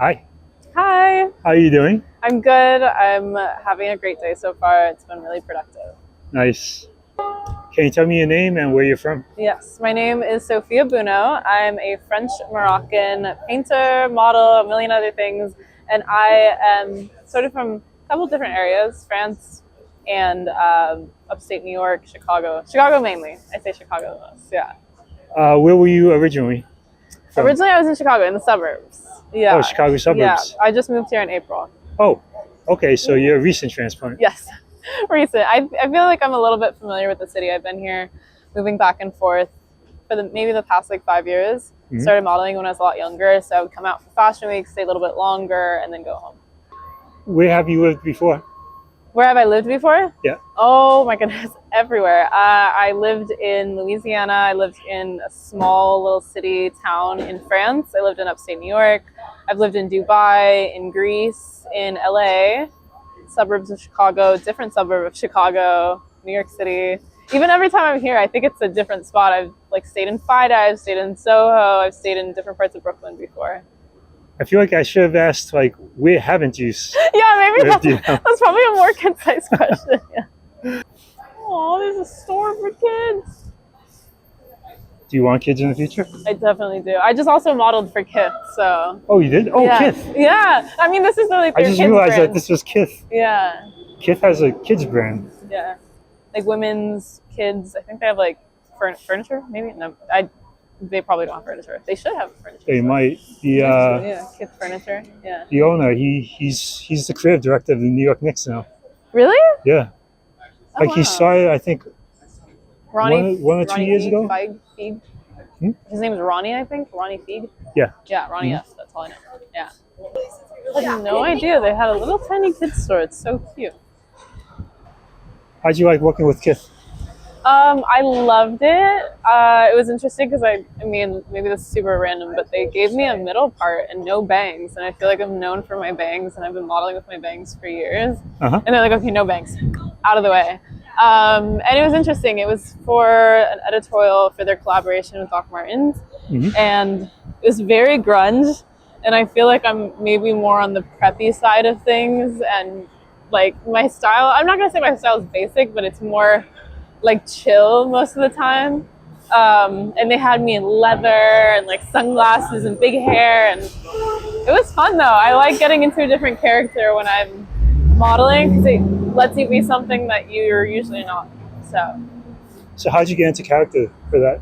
Hi, Hi, how are you doing? I'm good. I'm having a great day so far. It's been really productive. Nice. Can you tell me your name and where you're from? Yes, my name is Sophia Bounou. I'm a French Moroccan painter, model, a million other things, and I am sort of from a couple different areas, France and upstate New York, Chicago. Chicago mainly. I say Chicago the most, yeah. Where were you originally from? Originally I was in Chicago, in the suburbs. Oh, Yeah, Chicago yeah. suburbs. I just moved here in April. Oh, okay, so you're a recent transplant. Yes, recent. I feel like I'm a little bit familiar with the city. I've been here, moving back and forth for maybe the past like 5 years. Mhm. Started modeling when I was a lot younger, so I would come out for fashion week, stay a little bit longer, and then go home. Where have you lived before? Where have I lived before? Yeah. Oh my goodness, everywhere. I lived in Louisiana. I lived in a small little city town in France. I lived in upstate New York. I've lived in Dubai, in Greece, in LA, suburbs of Chicago, different suburb of Chicago, New York City. Even every time I'm here, I think it's a different spot. I've like stayed in FIDA, I've stayed in Soho, I've stayed in different parts of Brooklyn before. I feel like I should have asked, like, where haven't you? Yeah, maybe lived, you know? that's probably a more concise question. Yeah. Oh, there's a store for kids. Do you want kids in the future? I definitely do. I just also modeled for Kith, so. Oh, you did? Oh, yeah. Kith. Yeah, I mean, this is really I their just kids realized brand. that this was Kith. Yeah, Kith has a kids brand. yeah, like women's, kids. I think they have like furniture. Maybe no. They probably don't have furniture. They should have furniture. They might. Yeah, Kith furniture. Yeah. The owner, he's the creative director of the New York Knicks now. Really? Yeah. Oh, Like he wow. started, I think, Ronnie, one or 2 Ronnie years Feig, ago. Feig. Hmm? His name is Ronnie, I think. Ronnie Feig. Yeah. Yeah, Ronnie Mhm. F. That's all I know. Yeah. I had no idea they had a little tiny kids store. It's so cute. How'd you like working with Kith? I loved it. It was interesting because I mean, maybe this is super random, but they gave me a middle part and no bangs, and I feel like I'm known for my bangs, and I've been modeling with my bangs for years. Uh-huh. And they're like, okay, no bangs, out of the way. And it was interesting. It was for an editorial for their collaboration with Martens, Mhm. and it was very grunge. And I feel like I'm maybe more on the preppy side of things, and like my style. I'm not gonna say my style is basic, but it's more like chill most of the time. And they had me in leather and like sunglasses and big hair, and it was fun though. I like getting into a different character when I'm modeling because it lets you be something that you're usually not. So how'd you get into character for that?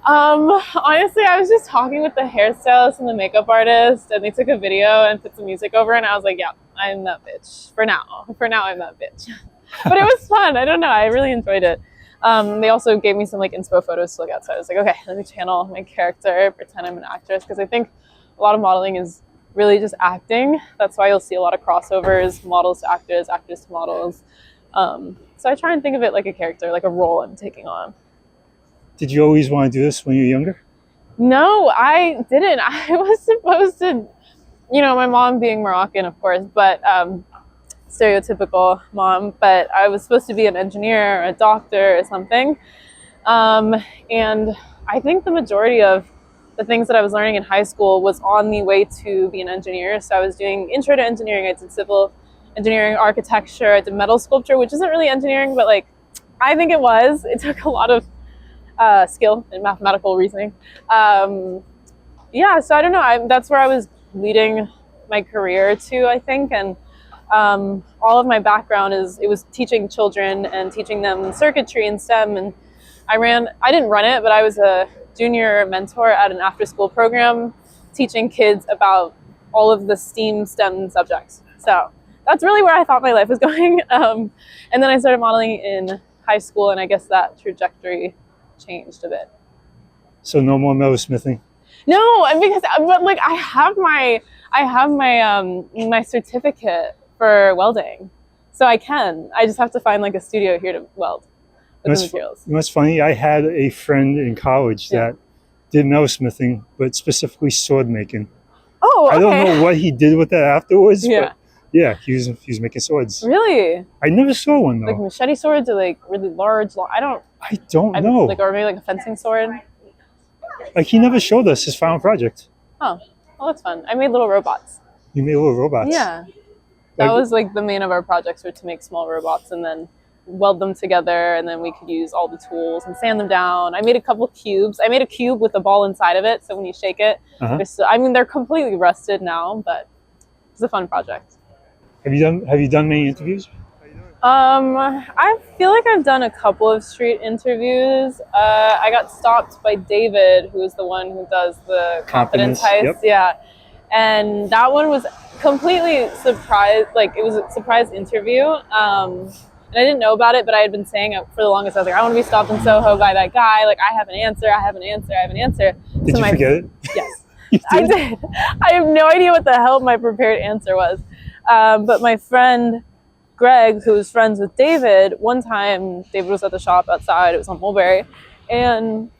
Honestly, I was just talking with the hairstylist and the makeup artist, and they took a video and put some music over, and I was like, yeah, I'm that bitch for now. For now, I'm that bitch. But it was fun. I don't know. I really enjoyed it. They also gave me some like inspo photos to look at. So I was like, okay, let me channel my character, pretend I'm an actress, because I think a lot of modeling is really just acting. That's why you'll see a lot of crossovers, models to actors, actors to models. So I try and think of it like a character, like a role I'm taking on. Did you always want to do this when you were younger? No, I didn't. I was supposed to, my mom being Moroccan, of course, but stereotypical mom, but I was supposed to be an engineer or a doctor or something. And I think the majority of the things that I was learning in high school was on the way to be an engineer. So I was doing intro to engineering. I did civil engineering, architecture. I did metal sculpture, which isn't really engineering, but like, I think it was. It took a lot of skill and mathematical reasoning. Yeah, so I don't know. That's where I was leading my career to, I think. And all of my background it was teaching children and teaching them circuitry and STEM. And I didn't run it, but I was a junior mentor at an after-school program teaching kids about all of the STEM subjects. So that's really where I thought my life was going. And then I started modeling in high school, and I guess that trajectory changed a bit. So no more metalsmithing? No, and but like I have my my certificate for welding, so I just have to find like a studio here to weld with the materials. You know what's funny? I had a friend in college that did metalsmithing, but specifically sword making. Oh, okay. I don't know what he did with that afterwards, Yeah. but yeah, he was making swords. Really? I never saw one though. Like machete swords or like really large? I don't know. Like, or maybe like a fencing sword. Like he never showed us his final project. Oh, well, that's fun. I made little robots. You made little robots. Yeah. That Like- was like the main of our projects were to make small robots and then weld them together, and then we could use all the tools and sand them down. I made a couple cubes. I made a cube with a ball inside of it, so when you shake it, I mean, they're completely rusted now, but it's a fun project. Have you done many interviews? I feel like I've done a couple of street interviews. I got stopped by David, who is the one who does the confidence heist. Yep. Yeah. And that one was completely surprised. Like, it was a surprise interview. And I didn't know about it, but I had been saying it for the longest. I was like, I want to be stopped in Soho by that guy. Like, I have an answer. I have an answer. I have an answer. Did you forget it? Yes. I did. I have no idea what the hell my prepared answer was. But my friend Greg, who was friends with David, one time David was at the shop outside. It was on Mulberry. And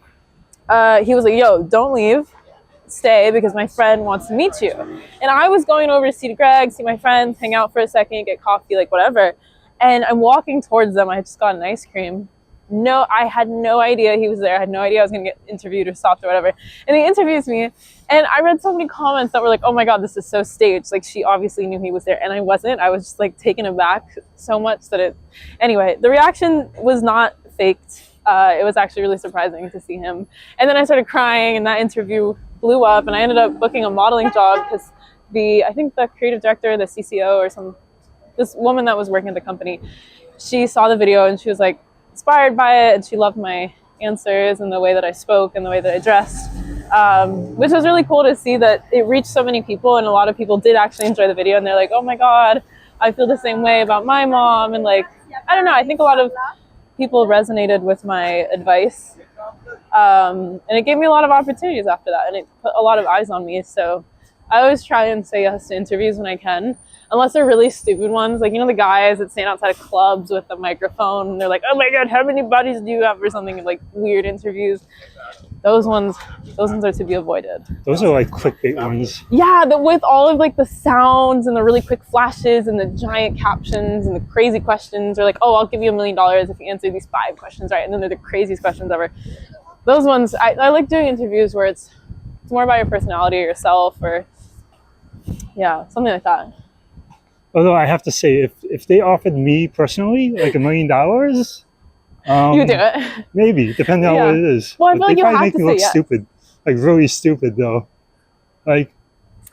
he was like, yo, don't leave. Stay, because my friend wants to meet you. And I was going over to see Greg, see my friends, hang out for a second, get coffee, like whatever. And I'm walking towards them. I had just gotten ice cream. No, I had no idea he was there. I had no idea I was going to get interviewed or stopped or whatever. And he interviews me. And I read so many comments that were like, oh my God, this is so staged. Like, she obviously knew he was there. And I wasn't. I was just like taken aback so much that it... Anyway, the reaction was not faked. It was actually really surprising to see him. And then I started crying, and that interview blew up. And I ended up booking a modeling job because I think the creative director, the CCO or this woman that was working at the company, she saw the video and she was like inspired by it, and she loved my answers and the way that I spoke and the way that I dressed, which was really cool to see that it reached so many people, and a lot of people did actually enjoy the video, and they're like, oh my God, I feel the same way about my mom. And like, I don't know, I think a lot of people resonated with my advice, and it gave me a lot of opportunities after that, and it put a lot of eyes on me. So I always try and say yes to interviews when I can, unless they're really stupid ones. Like, you know, the guys that stand outside of clubs with a microphone and they're like, oh my God, how many bodies do you have, or something, like weird interviews. Those ones are to be avoided. Those are like clickbait ones. Yeah, with all of like the sounds and the really quick flashes and the giant captions and the crazy questions. Or like, oh, I'll give you $1 million if you answer these 5 questions right. And then they're the craziest questions ever. Those ones, I like doing interviews where it's more about your personality or yourself, or yeah, something like that. Although I have to say, if they offered me personally like $1 million, you do it. Maybe, depending on what it is. Well, I feel like they you probably have make to me say look yes. stupid, like really stupid though. Like,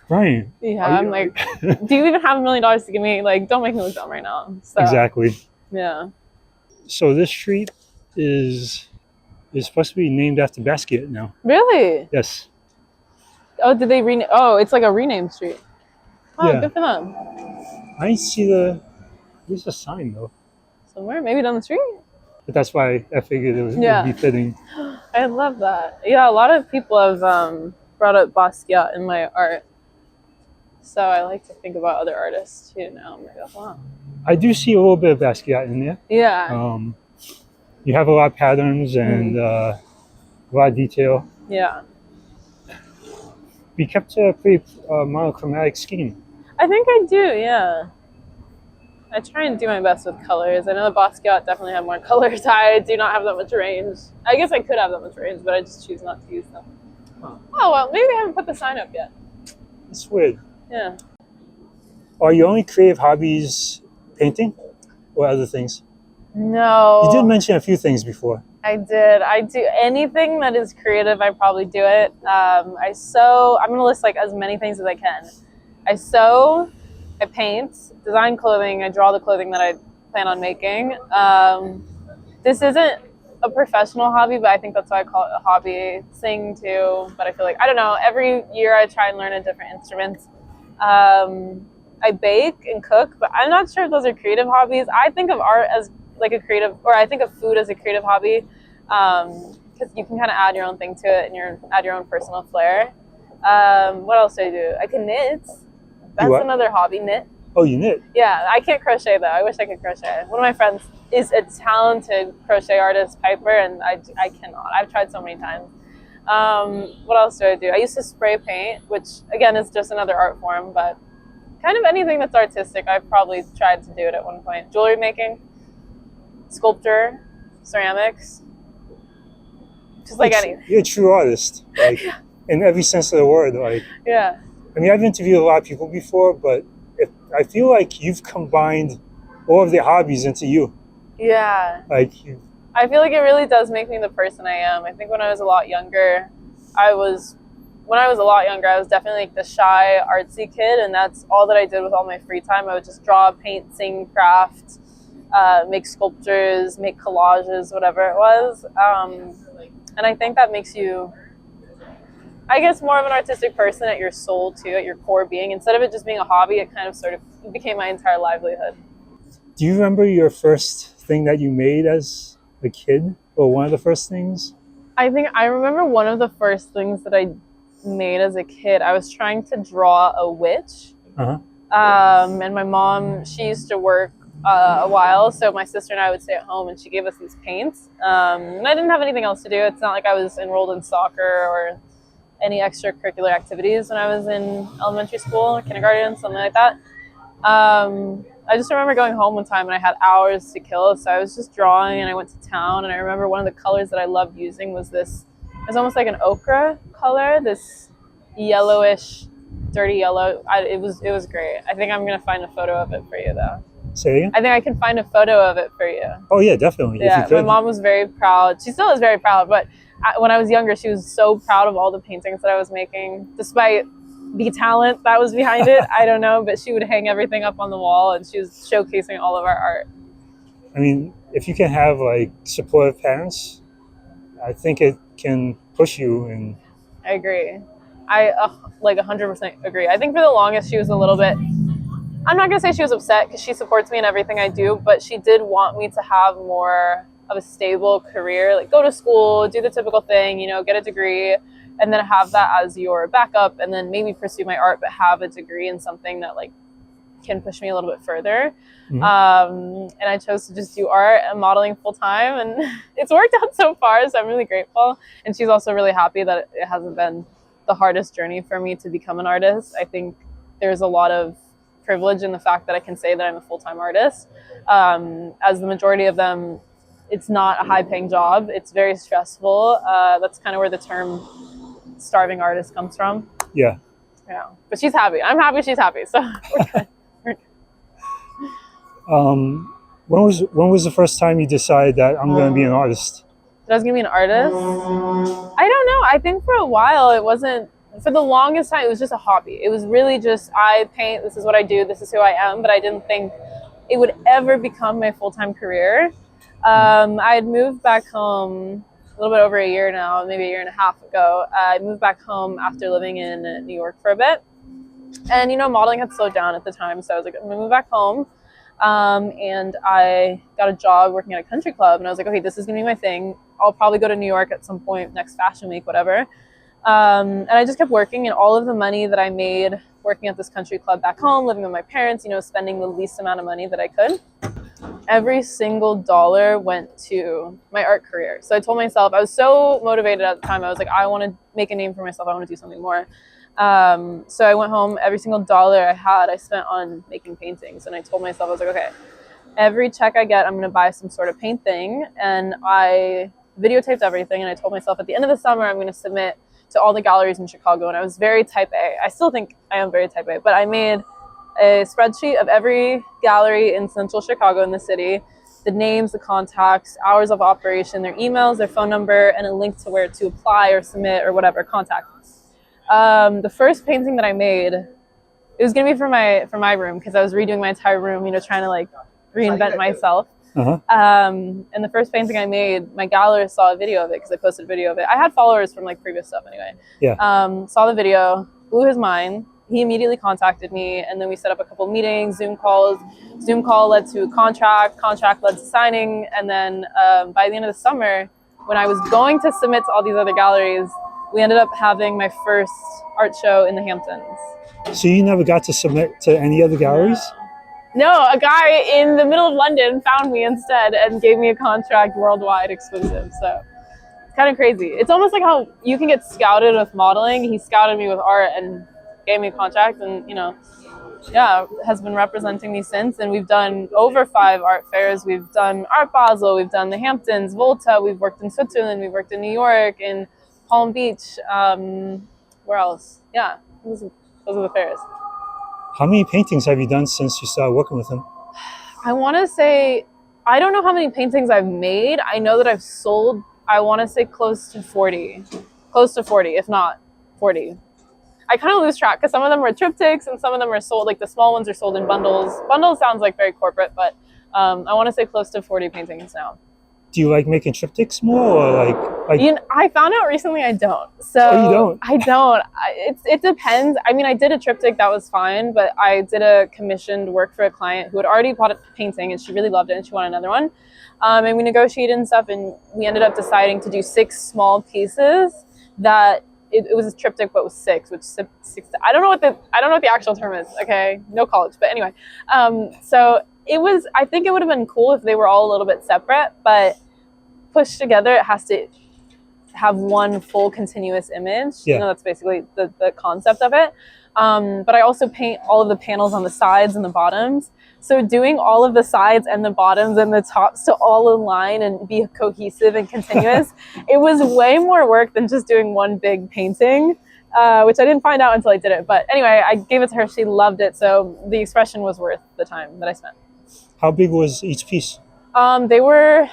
Brian. Yeah, I'm like, do you even have $1 million to give me? Like, don't make me look dumb right now. So, exactly. Yeah. So this street is supposed to be named after Basquiat now. Really? Yes. Oh, did they rename? Oh, it's like a renamed street. Oh, Yeah. good for them. I didn't see there's a sign though. Somewhere, maybe down the street. But that's why I figured it would be fitting. I love that. Yeah, a lot of people have brought up Basquiat in my art. So I like to think about other artists too now. I'm like, wow. I do see a little bit of Basquiat in there. Yeah. You have a lot of patterns and a lot of detail. Yeah. We kept a pretty monochromatic scheme. I think I do, yeah. I try and do my best with colors. I know the Basquiat definitely have more colors. I do not have that much range. I guess I could have that much range, but I just choose not to use them. Huh. Oh, well, maybe they haven't put the sign up yet. It's weird. Yeah. Are your only creative hobbies painting or other things? No. You did mention a few things before. I did. I do anything that is creative, I probably do it. I sew. I'm going to list like as many things as I can. I sew, I paint, design clothing, I draw the clothing that I plan on making. This isn't a professional hobby, but I think that's why I call it a hobby. Sing too, but I feel like, I don't know, every year I try and learn a different instrument. I bake and cook, but I'm not sure if those are creative hobbies. I think of art as like a creative, or I think of food as a creative hobby, because you can kind of add your own thing to it and add your own personal flair. What else do? I can knit. That's another hobby, knit. Oh, you knit? Yeah, I can't crochet though. I wish I could crochet. One of my friends is a talented crochet artist, Piper, and I cannot. I've tried so many times. What else do? I used to spray paint, which again is just another art form, but kind of anything that's artistic, I've probably tried to do it at one point. Jewelry making, sculpture, ceramics, just like anything. You're a true artist, like in every sense of the word. Like, yeah. I mean, I've interviewed a lot of people before, but I feel like you've combined all of their hobbies into you. Yeah. Like, I feel like it really does make me the person I am. I think when I was a lot younger, I was definitely like the shy, artsy kid, and that's all that I did with all my free time. I would just draw, paint, sing, craft, make sculptures, make collages, whatever it was. And I think that makes you, I guess, more of an artistic person at your soul too, at your core being. Instead of it just being a hobby, it kind of sort of became my entire livelihood. do you remember your first thing that you made as a kid, or one of the first things? I think I remember one of the first things that I made as a kid. I was trying to draw a witch. Uh-huh. And my mom, she used to work a while, so my sister and I would stay at home, and she gave us these paints. And I didn't have anything else to do. It's not like I was enrolled in soccer or any extracurricular activities when I was in elementary school or kindergarten, something like that. I just remember going home one time and I had hours to kill, so I was just drawing and I went to town, and I remember one of the colors that I loved using was this, it's almost like an ochre color, this yellowish, dirty yellow. It was great. I think I'm gonna find a photo of it for you though. Say again? I think I can find a photo of it for you. Oh yeah, definitely. If Yeah, you could. my mom was very proud. She still is very proud, but when I was younger, she was so proud of all the paintings that I was making, despite the talent that was behind it. I don't know, but she would hang everything up on the wall, and she was showcasing all of our art. I mean, if you can have like supportive parents, I think it can push you. And I agree. I like 100% agree. I think for the longest she was a little bit, I'm not gonna say she was upset because she supports me in everything I do, but she did want me to have more of a stable career, like go to school, do the typical thing, you know, get a degree, and then have that as your backup, and then maybe pursue my art, but have a degree in something that like can push me a little bit further. And I chose to just do art and modeling full time, and it's worked out so far, so I'm really grateful. And she's also really happy that it hasn't been the hardest journey for me to become an artist. I think there's a lot of privilege in the fact that I can say that I'm a full-time artist. As the majority of them, it's not a high-paying job. It's very stressful. That's kind of where the term starving artist comes from. yeah. Yeah, but she's happy. I'm happy she's happy, so we're good. We're good. When was the first time you decided that I'm going to be an artist? That I was gonna be an artist? I don't know. I think for a while it wasn't. For the longest time, it was just a hobby. It was really just, I paint, this is what I do, this is who I am, but I didn't think it would ever become my full-time career. I had moved back home a little bit over a year now, maybe a year and a half ago. I moved back home after living in New York for a bit. And, you know, modeling had slowed down at the time, so I was like, I'm gonna move back home. And I got a job working at a country club, and I was like, okay, this is gonna be my thing. I'll probably go to New York at some point, next fashion week, whatever. And I just kept working, and all of the money that I made working at this country club back home, living with my parents, you know, spending the least amount of money that I could, every single dollar went to my art career. So I told myself, I was so motivated at the time. I was like, I want to make a name for myself. I want to do something more. So I went home, every single dollar I had, I spent on making paintings. And I told myself, I was like, okay, every check I get, I'm going to buy some sort of paint thing. And I videotaped everything. And I told myself at the end of the summer, I'm going to submit to all the galleries in Chicago. And I was very type A. I still think I am very type A, but I made a spreadsheet of every gallery in central Chicago in the city, the names, the contacts, hours of operation, their emails, their phone number, and a link to where to apply or submit or whatever, contact. The first painting that I made, it was gonna be for my room, because I was redoing my entire room, you know, trying to like reinvent myself. And the first painting I made, my gallerist saw a video of it because I posted a video of it. I had followers from like previous stuff anyway. Saw the video, blew his mind. He immediately contacted me, and then we set up a couple meetings, Zoom calls. Zoom call led to a contract led to signing, and then by the end of the summer, when I was going to submit to all these other galleries, we ended up having my first art show in the Hamptons. So you never got to submit to any other galleries? No, a guy in the middle of London found me instead and gave me a contract worldwide exclusive. So it's kind of crazy. It's almost like how you can get scouted with modeling. He scouted me with art and gave me a contract, and, you know, yeah, has been representing me since. And we've done over 5 art fairs. We've done Art Basel, we've done the Hamptons, Volta, we've worked in Switzerland, we've worked in New York, in Palm Beach. Where else? Yeah, it was Those are the fairs. How many paintings have you done since you started working with him? I want to say, I don't know how many paintings I've made. I know that I've sold, I want to say close to 40, if not 40. I kind of lose track because some of them were triptychs and some of them are sold, like the small ones are sold in bundles. Bundles sounds like very corporate, but I want to say close to 40 paintings now. Do you like making triptychs more, or like? You know, I found out recently I don't. So Oh, you don't? I don't. It depends. I mean, I did a triptych, that was fine, but I did a commissioned work for a client who had already bought a painting and she really loved it and she wanted another one. And we negotiated and stuff, and we ended up deciding to do 6 small pieces. That it was a triptych, but with 6, which 6. I don't know what the actual term is. Okay, no college, but anyway. So it was. I think it would have been cool if they were all a little bit separate, but pushed together, it has to have one full continuous image. Yeah. You know, that's basically the concept of it. But I also paint all of the panels on the sides and the bottoms. So doing all of the sides and the bottoms and the tops to all align and be cohesive and continuous, it was way more work than just doing one big painting, which I didn't find out until I did it. But anyway, I gave it to her. She loved it. So the expression was worth the time that I spent. How big was each piece? They were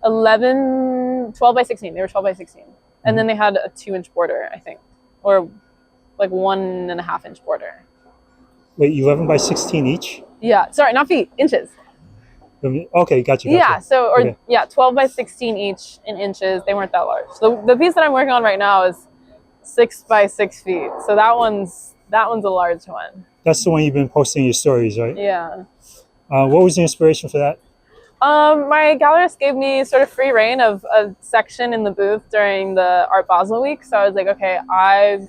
12 by 16. They were 12 by 16. And then they had a 2-inch border, I think, or like 1.5-inch border. Wait, 11 by 16 each? Yeah, sorry, not feet, inches. Okay, gotcha. Yeah, so, okay. 12 by 16 each in inches. They weren't that large. So the piece that I'm working on right now is 6 by 6 feet. So that one's a large one. That's the one you've been posting in your stories, right? Yeah. What was the inspiration for that? My gallerist gave me sort of free reign of a section in the booth during the Art Basel week. So I was like, okay, I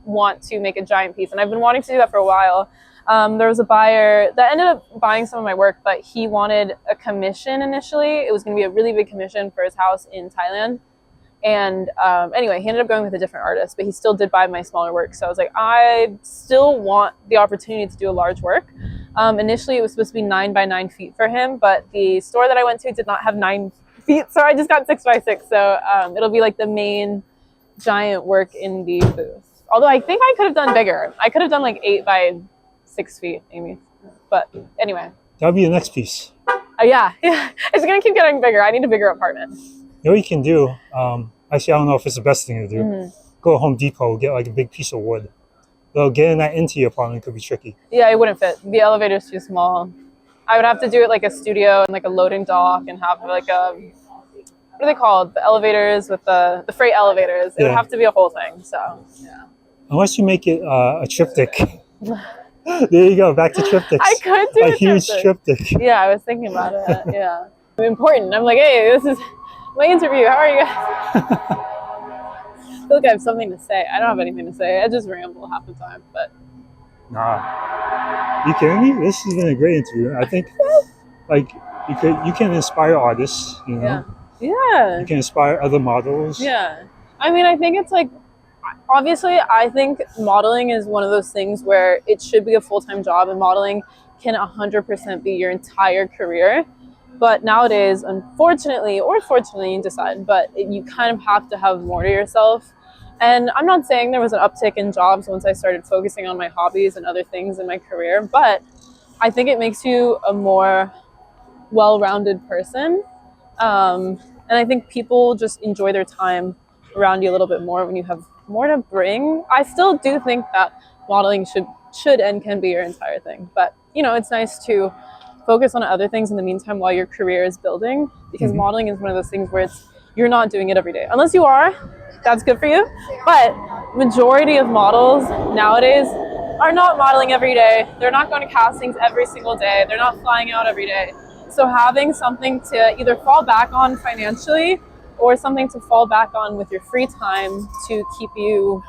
want to make a giant piece. And I've been wanting to do that for a while. There was a buyer that ended up buying some of my work, but he wanted a commission initially. It was going to be a really big commission for his house in Thailand. And anyway, he ended up going with a different artist, but he still did buy my smaller work. So I was like, I still want the opportunity to do a large work. Initially, it was supposed to be 9 by 9 feet for him, but the store that I went to did not have 9 feet, so I just got 6 by 6. So it'll be like the main giant work in the booth. Although I think I could have done bigger. I could have done like 8 by 6 feet, maybe. But anyway. That'll be the next piece. Yeah. It's going to keep getting bigger. I need a bigger apartment. You know what you can do? Actually, I don't know if it's the best thing to do. Mm-hmm. Go to Home Depot, get like a big piece of wood. Though getting that into your apartment could be tricky. Yeah, it wouldn't fit. The elevator's too small. I would have to do it like a studio and like a loading dock and have like a, what are they called? The elevators with the freight elevators. It would have to be a whole thing. So, yeah. Unless you make it a triptych. There you go, back to triptychs. I could do a huge triptych. Yeah, I was thinking about it. Yeah. Important. I'm like, hey, this is my interview. How are you guys? I feel like I have something to say. I don't have anything to say. I just ramble half the time, but. Nah. You kidding me? This has been a great interview. I think like you can inspire artists, you know. Yeah. You can inspire other models. Yeah. I mean, I think it's like, obviously, I think modeling is one of those things where it should be a full-time job, and modeling can 100% be your entire career. But nowadays, unfortunately, or fortunately, you decide, but you kind of have to have more to yourself. And I'm not saying there was an uptick in jobs once I started focusing on my hobbies and other things in my career, but I think it makes you a more well-rounded person. And I think people just enjoy their time around you a little bit more when you have more to bring. I still do think that modeling should and can be your entire thing, but you know, it's nice to focus on other things in the meantime while your career is building, because modeling is one of those things where you're not doing it every day. Unless you are, that's good for you. But majority of models nowadays are not modeling every day. They're not going to castings every single day. They're not flying out every day. So having something to either fall back on financially or something to fall back on with your free time to keep you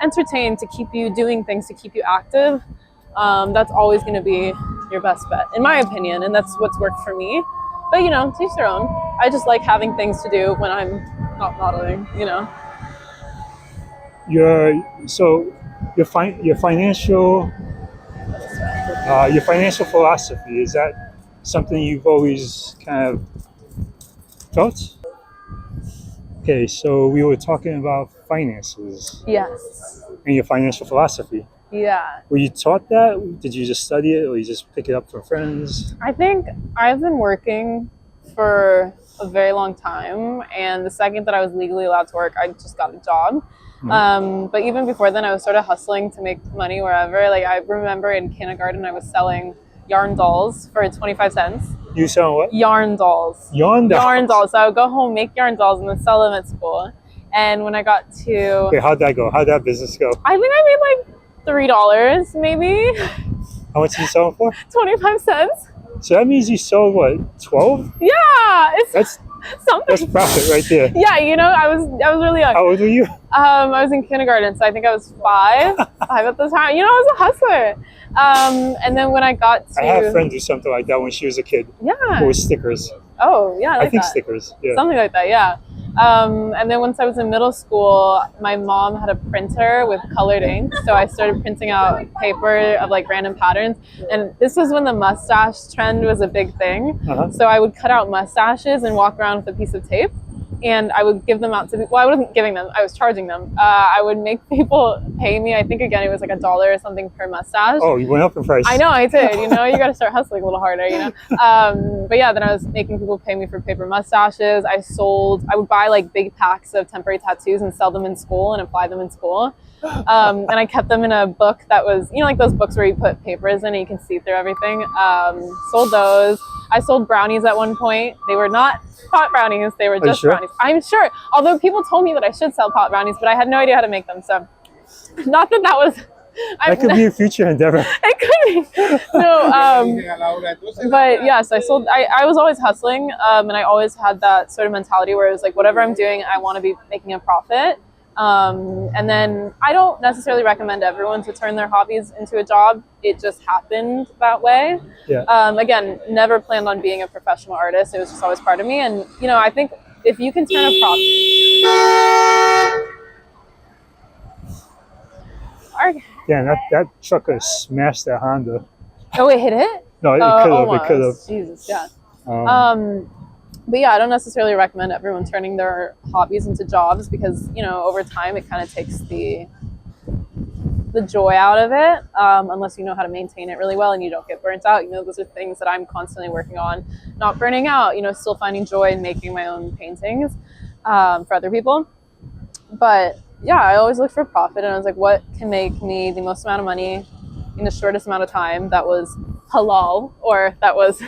entertained, to keep you doing things, to keep you active, that's always going to be your best bet, in my opinion, and that's what's worked for me. But you know, to each their own. I just like having things to do when I'm not modeling, you know. Your financial philosophy, is that something you've always kind of felt? Okay, so we were talking about finances. Yes. and your financial philosophy. Yeah. Were you taught that? Did you just study it, or you just pick it up from friends? I think I've been working for a very long time, and the second that I was legally allowed to work, I just got a job. But even before then, I was sort of hustling to make money wherever. Like, I remember in kindergarten, I was selling yarn dolls for 25 cents. You selling what? Yarn dolls. Yarn dolls? Yarn dolls. So I would go home, make yarn dolls, and then sell them at school. And when I got to... Okay, how'd that go? How'd that business go? I think I made like $3 maybe. How much did you sell them for? 25 cents. So that means you sold what, 12? Yeah, it's That's something. That's profit right there. Yeah, you know, I was really young. How old were you? I was in kindergarten, so I think I was five at the time. You know, I was a hustler. And then when I got to... I had a friend do something like that when she was a kid. Yeah. With stickers. Oh, yeah, I think that. stickers, yeah. Something like that, yeah. And then once I was in middle school, my mom had a printer with colored ink, so I started printing out paper of like random patterns. And this was when the mustache trend was a big thing. So I would cut out mustaches and walk around with a piece of tape, and I would give them out to people. Well, I wasn't giving them, I was charging them. I would make people pay me. I think again it was like $1 or something per mustache. Oh, you went up in price. I know, I did. You know, you got to start hustling a little harder, you know. But yeah, then I was making people pay me for paper mustaches. I would buy like big packs of temporary tattoos and sell them in school and apply them in school. And I kept them in a book that was, you know, like those books where you put papers in and you can see through everything. Sold those. I sold brownies at one point. They were not pot brownies. They were just brownies. I'm sure. Although people told me that I should sell pot brownies, but I had no idea how to make them. So not that that was... That could be a future endeavor. It could be. No, but yes, I was always hustling, and I always had that sort of mentality where it was like, whatever I'm doing, I want to be making a profit. And then I don't necessarily recommend everyone to turn their hobbies into a job. It just happened that way. Yeah. Again, never planned on being a professional artist. It was just always part of me. And, you know, I think if you can turn a profit... Yeah, that truck could have smashed that Honda. Oh, it hit it? No, it could have. It could have. Jesus, yeah. But yeah, I don't necessarily recommend everyone turning their hobbies into jobs because, you know, over time it kind of takes the joy out of it, unless you know how to maintain it really well and you don't get burnt out. You know, those are things that I'm constantly working on, not burning out, you know, still finding joy in making my own paintings for other people. But yeah, I always looked for profit, and I was like, what can make me the most amount of money in the shortest amount of time that was halal, or that was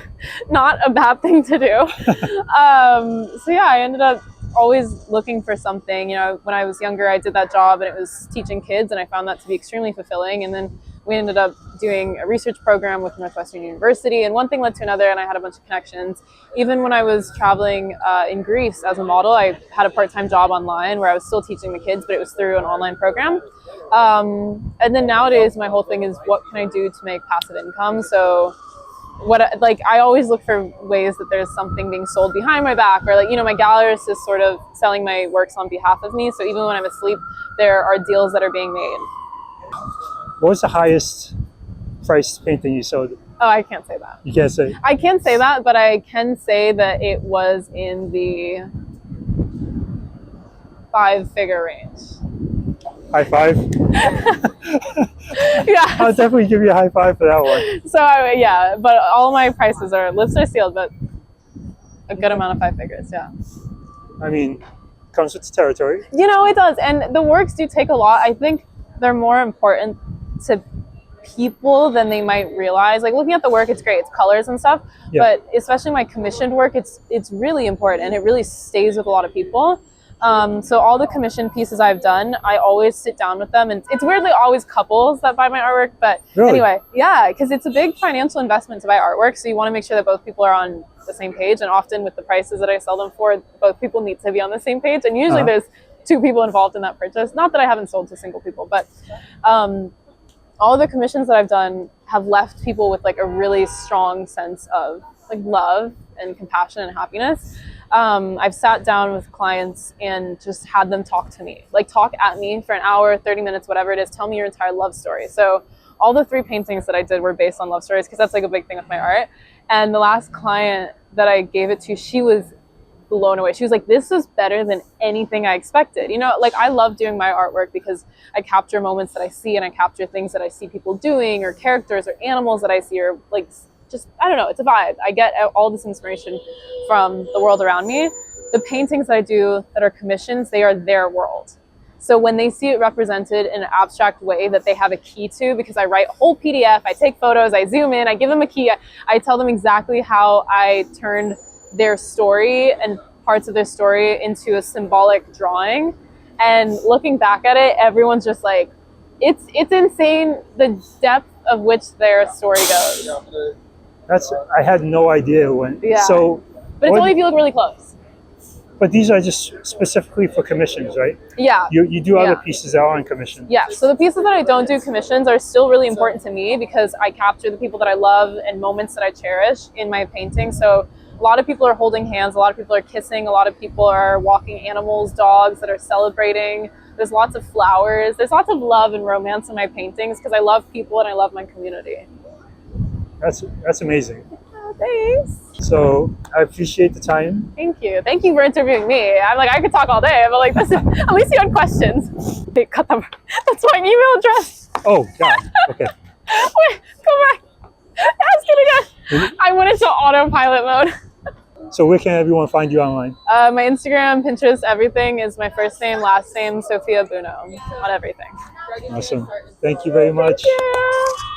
not a bad thing to do. So yeah, I ended up always looking for something. You know, when I was younger, I did that job and it was teaching kids, and I found that to be extremely fulfilling. And then we ended up doing a research program with Northwestern University, and one thing led to another, and I had a bunch of connections. Even when I was traveling in Greece as a model, I had a part-time job online where I was still teaching the kids, but it was through an online program. And then nowadays, my whole thing is, what can I do to make passive income? So I always look for ways that there's something being sold behind my back, or like, you know, my gallerist is sort of selling my works on behalf of me. So even when I'm asleep, there are deals that are being made. What was the highest priced painting you sold? Oh, I can't say that. You can't say? I can't say that, but I can say that it was in the 5-figure range. High five? Yeah. I'll definitely give you a high five for that one. So yeah, but all my prices lips are sealed, but a good amount of 5 figures, yeah. I mean, comes with the territory. You know, it does. And the works do take a lot. I think they're more important to people than they might realize. Like, looking at the work, it's great, it's colors and stuff, but especially my commissioned work, it's really important, and it really stays with a lot of people. So all the commissioned pieces I've done, I always sit down with them, and it's weirdly always couples that buy my artwork, but anyway, yeah, because it's a big financial investment to buy artwork, so you want to make sure that both people are on the same page, and often with the prices that I sell them for, both people need to be on the same page, and usually there's 2 people involved in that purchase. Not that I haven't sold to single people, but all the commissions that I've done have left people with like a really strong sense of like love and compassion and happiness. I've sat down with clients and just had them talk to me, like talk at me for an hour, 30 minutes, whatever it is. Tell me your entire love story. So all the 3 paintings that I did were based on love stories, because that's like a big thing with my art. And the last client that I gave it to, she was blown away. She was like, this is better than anything I expected. You know, like I love doing my artwork because I capture moments that I see, and I capture things that I see people doing, or characters or animals that I see, or like just, I don't know, it's a vibe. I get all this inspiration from the world around me. The paintings that I do that are commissions, they are their world. So when they see it represented in an abstract way that they have a key to, because I write a whole PDF, I take photos, I zoom in, I give them a key, I tell them exactly how I turned their story and parts of their story into a symbolic drawing. And looking back at it, everyone's just like, it's insane the depth of which their story goes. I had no idea when. Yeah. So, but it's only if you look really close. But these are just specifically for commissions, right? Yeah. You do other pieces that are on commission. Yeah. So the pieces that I don't do commissions are still really important to me because I capture the people that I love and moments that I cherish in my painting. So a lot of people are holding hands, a lot of people are kissing, a lot of people are walking animals, dogs that are celebrating. There's lots of flowers. There's lots of love and romance in my paintings because I love people and I love my community. That's amazing. Oh, thanks. So I appreciate the time. Thank you. Thank you for interviewing me. I'm like, I could talk all day, but like, this is, at least you had questions. Hey, cut them. That's my email address. Oh, God. Okay. Wait, go back. Ask it again. I went into autopilot mode. So where can everyone find you online? My Instagram, Pinterest, everything is my first name, last name, Sophia Bounou on everything. Awesome. Thank you very much. Thank you.